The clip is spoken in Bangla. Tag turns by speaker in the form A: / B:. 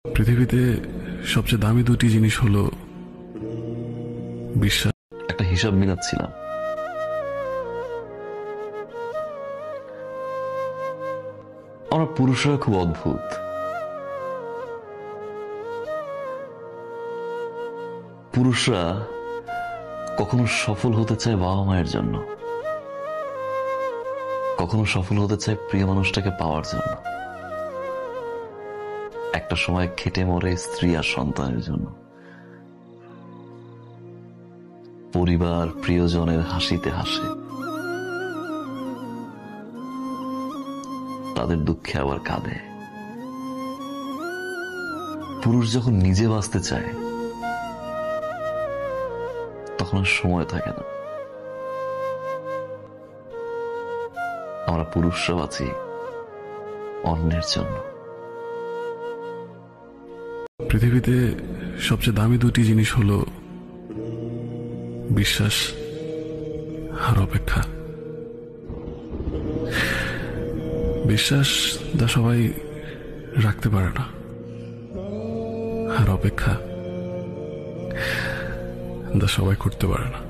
A: পৃথিবীতে সবচেয়ে দামি দুটি জিনিস হলো বিশ্বাস।
B: একটা হিসাব মিলাচ্ছিলাম, আমরা পুরুষরা খুব অদ্ভুত। পুরুষরা কখনো সফল হতে চায় বাবা মায়ের জন্য, কখনো সফল হতে চায় প্রিয় মানুষটাকে পাওয়ার জন্য, একটা সময় খেটে মরে স্ত্রী আর সন্তানের জন্য, পরিবার প্রিয়জনের হাসিতে হাসে, তাদের দুঃখে আবার কাঁদে। পুরুষ যখন নিজে বাঁচতে চায় তখন আর সময় থাকে না। আমরা পুরুষরা বাঁচি অন্যের জন্য।
A: পৃথিবীতে সবচেয়ে দামি দুটি জিনিস হলো বিশ্বাস আর অপেক্ষা। বিশ্বাস যা সবাই রাখতে পারে না, আর অপেক্ষা যা সবাই করতে পারে না।